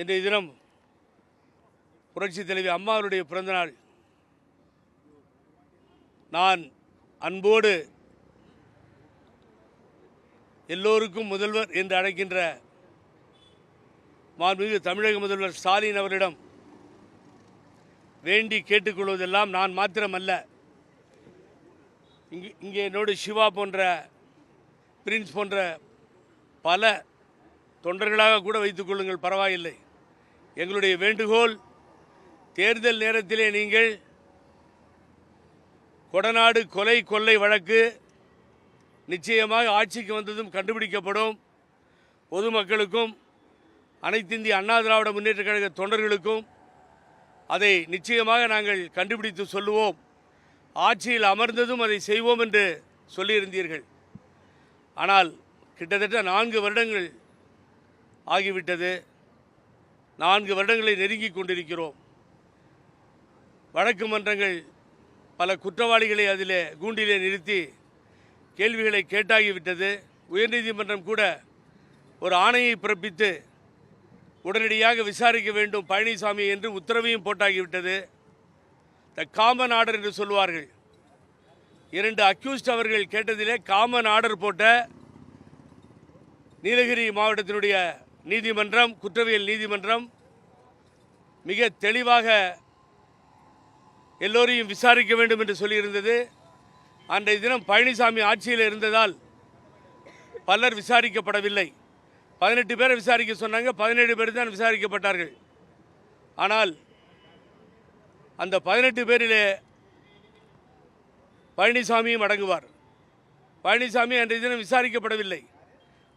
இன்றைய தினம் புரட்சித் தலைவி அம்மாவுடைய பிறந்தநாள். நான் அன்போடு எல்லோருக்கும் முதல்வர் என்று அழைக்கின்ற மாண்புமிகு தமிழக முதல்வர் ஸ்டாலின் அவரிடம் வேண்டி கேட்டுக்கொள்வதெல்லாம் நான் மாத்திரமல்ல, இங்கே என்னோடு சிவா போன்ற, பிரின்ஸ் போன்ற பல தொண்டர்களாக கூட வைத்துக் கொள்ளுங்கள், பரவாயில்லை. எங்களுடைய வேண்டுகோள், தேர்தல் நேரத்திலே நீங்கள் கொடநாடு கொலை கொள்ளை வழக்கு நிச்சயமாக ஆட்சிக்கு வந்ததும் கண்டுபிடிக்கப்படும். பொதுமக்களுக்கும் அனைத்திந்திய அண்ணா திராவிட முன்னேற்ற கழக தொண்டர்களுக்கும் அதை நிச்சயமாக நாங்கள் கண்டுபிடித்து சொல்லுவோம். ஆட்சியில் அமர்ந்ததும் அதை செய்வோம் என்று சொல்லியிருந்தீர்கள். ஆனால் கிட்டத்தட்ட 4 வருடங்கள் ஆகிவிட்டது. 4 வருடங்களை நெருங்கி கொண்டிருக்கிறோம். வழக்கு மன்றங்கள் பல குற்றவாளிகளை அதிலே கூண்டிலே நிறுத்தி கேள்விகளை கேட்டாகிவிட்டது. உயர்நீதிமன்றம் கூட ஒரு ஆணையை பிறப்பித்து உடனடியாக விசாரிக்க வேண்டும் பழனிசாமி என்று உத்தரவையும் போட்டாகிவிட்டது. த காமன் ஆர்டர் என்று சொல்வார்கள். 2 அக்யூஸ்ட் அவர்கள் கேட்டதிலே காமன் ஆர்டர் போட்ட நீலகிரி மாவட்டத்தினுடைய நீதிமன்றம், குற்றவியல் நீதிமன்றம் மிக தெளிவாக எல்லோரையும் விசாரிக்க வேண்டும் என்று சொல்லியிருந்தது. அன்றைய தினம் பழனிசாமி ஆட்சியில் இருந்ததால் பலர் விசாரிக்கப்படவில்லை. 18 பேரை விசாரிக்க சொன்னாங்க, 17 பேர் தான் விசாரிக்கப்பட்டார்கள். ஆனால் அந்த 18 பேரிலே பழனிசாமியும் அடங்குவார். பழனிசாமி அன்றைய தினம் விசாரிக்கப்படவில்லை.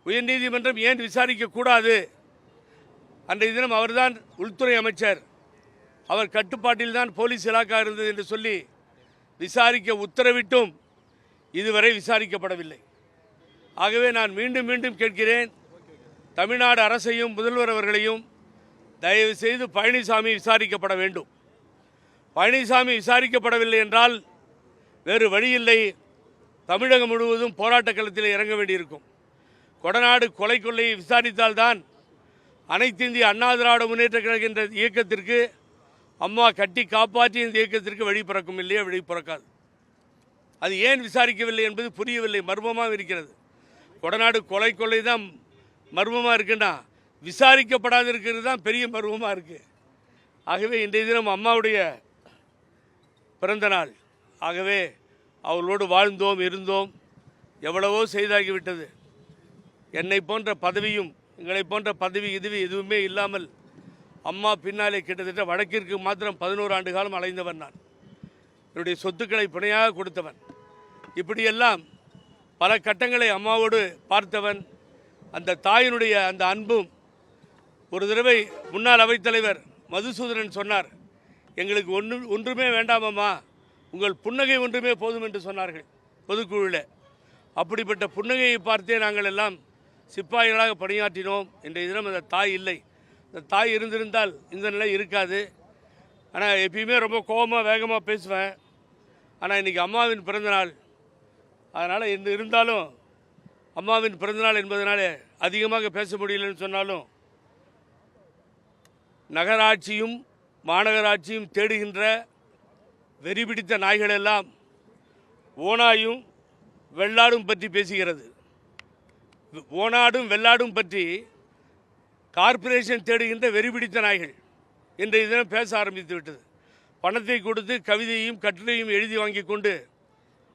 உயர்நீதிமன்றம் ஏன் விசாரிக்கக்கூடாது? அன்றைய தினம் அவர்தான் உள்துறை அமைச்சர், அவர் கட்டுப்பாட்டில் தான் போலீஸ் இலாக்கா இருந்தது என்று சொல்லி விசாரிக்க உத்தரவிட்டும் இதுவரை விசாரிக்கப்படவில்லை. ஆகவே நான் மீண்டும் மீண்டும் கேட்கிறேன், தமிழ்நாடு அரசையும் முதல்வர் அவர்களையும் தயவு செய்து பழனிசாமி விசாரிக்கப்பட வேண்டும். பழனிசாமி விசாரிக்கப்படவில்லை என்றால் வேறு வழியில்லை, தமிழகம் முழுவதும் போராட்ட களத்தில் இறங்க வேண்டியிருக்கும். கொடநாடு கொலை கொள்ளையை விசாரித்தால்தான் அனைத்திந்திய அண்ணா திராவிட முன்னேற்ற கழக என்ற இயக்கத்திற்கு, அம்மா கட்டி காப்பாற்றி இந்த இயக்கத்திற்கு வழி பிறக்கும், இல்லையா வழி பிறக்காது. அது ஏன் விசாரிக்கவில்லை என்பது புரியவில்லை, மர்மமாக இருக்கிறது. கொடநாடு கொலை கொள்ளை தான் மர்மமாக இருக்குன்னா, விசாரிக்கப்படாது இருக்கிறது தான் பெரிய மர்மமாக இருக்குது. ஆகவே இன்றைய தினம் அம்மாவுடைய பிறந்த நாள். ஆகவே அவர்களோடு வாழ்ந்தோம், இருந்தோம், எவ்வளவோ செய்தாகிவிட்டது. என்னை போன்ற பதவியும் எங்களை போன்ற பதவி எதுவுமே இல்லாமல் அம்மா பின்னாலே கிட்டத்தட்ட வடக்கிற்கு மாத்திரம் 11 ஆண்டு காலம் அலைந்தவன் நான். என்னுடைய சொத்துக்களை பிணையாக கொடுத்தவன். இப்படியெல்லாம் பல கட்டங்களை அம்மாவோடு பார்த்தவன். அந்த தாயினுடைய அந்த அன்பும். ஒரு தடவை முன்னாள் அவைத்தலைவர் மதுசூதனன் சொன்னார், எங்களுக்கு ஒன்றுமே வேண்டாமம்மா, உங்கள் புன்னகை ஒன்றுமே போதும் என்று சொன்னார்கள் பொதுக்குழுவில். அப்படிப்பட்ட புன்னகையை பார்த்தே நாங்கள் எல்லாம் சிப்பாய்களாக பணியாற்றினோம். இன்றைய தினம் அந்த தாய் இல்லை. இந்த தாய் இருந்திருந்தால் இந்த நிலை இருக்காது. ஆனால் எப்பயுமே ரொம்ப கோபமாக வேகமாக பேசுவேன். ஆனால் இன்றைக்கி அம்மாவின் பிறந்தநாள், அதனால் இருந்தாலும் அம்மாவின் பிறந்தநாள் என்பதனாலே அதிகமாக பேச முடியலன்னு சொன்னாலும், நகராட்சியும் மாநகராட்சியும் தேடுகின்ற வெறிபிடித்த நாய்களெல்லாம் ஓனாயும் வெள்ளாடும் பற்றி பேசுகிறது. ஓனாடும் வெள்ளாடும் பற்றி கார்ப்பரேஷன் தேடுகின்ற வெறிபிடித்த நாய்கள் இன்றைய தினம் பேச ஆரம்பித்து விட்டது. பணத்தை கொடுத்து கவிதையும் கட்டுரையும் எழுதி வாங்கி கொண்டு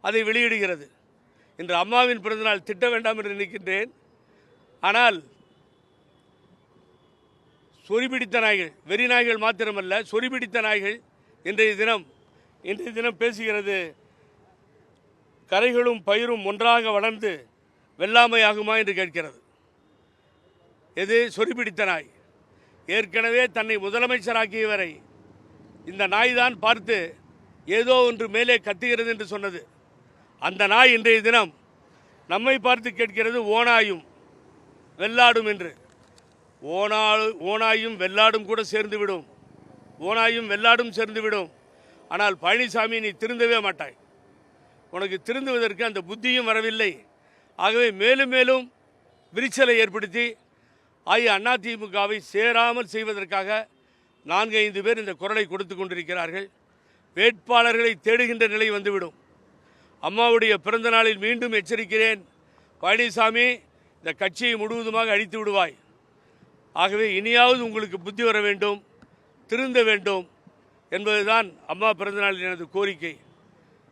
அதை வெளியிடுகிறது. இன்று அம்மாவின் பிறந்தநாள் திட்ட வேண்டாம் என்று நினைக்கின்றேன். ஆனால் சொறிபிடித்த நாய்கள், வெறி நாய்கள் மாத்திரமல்ல, சொறிபிடித்த நாய்கள் இன்றைய தினம் பேசுகிறது. கரைகளும் பயிரும் ஒன்றாக வளர்ந்து வெள்ளாமையாகுமா என்று கேட்கிறது. எது சொறிபிடித்த நாய்? ஏற்கனவே தன்னை முதலமைச்சராக்கியவரை இந்த நாய் தான் பார்த்து ஏதோ ஒன்று மேலே கத்துகிறது என்று சொன்னது. அந்த நாய் இன்றைய தினம் நம்மை பார்த்து கேட்கிறது, ஓனாயும் வெள்ளாடும் என்று. ஓனாயும் வெள்ளாடும் கூட சேர்ந்து விடும், ஓனாயும் வெள்ளாடும் சேர்ந்து விடும். ஆனால் பழனிசாமி, நீ திருந்தவே மாட்டாய். உனக்கு திருந்துவதற்கு அந்த புத்தியும் வரவில்லை. ஆகவே மேலும் மேலும் விரிசலை ஏற்படுத்தி ஆகிய அதிமுகவை சேராமல் செய்வதற்காக 4-5 பேர் இந்த குரலை கொடுத்து கொண்டிருக்கிறார்கள். வேட்பாளர்களை தேடுகின்ற நிலை வந்துவிடும். அம்மாவுடைய பிறந்த நாளில் மீண்டும் எச்சரிக்கிறேன், பழனிசாமி இந்த கட்சியை முழுவதுமாக அழித்து விடுவாய். ஆகவே இனியாவது உங்களுக்கு புத்தி வர வேண்டும், திருந்த வேண்டும் என்பதுதான் அம்மா பிறந்த நாளில் எனது கோரிக்கை.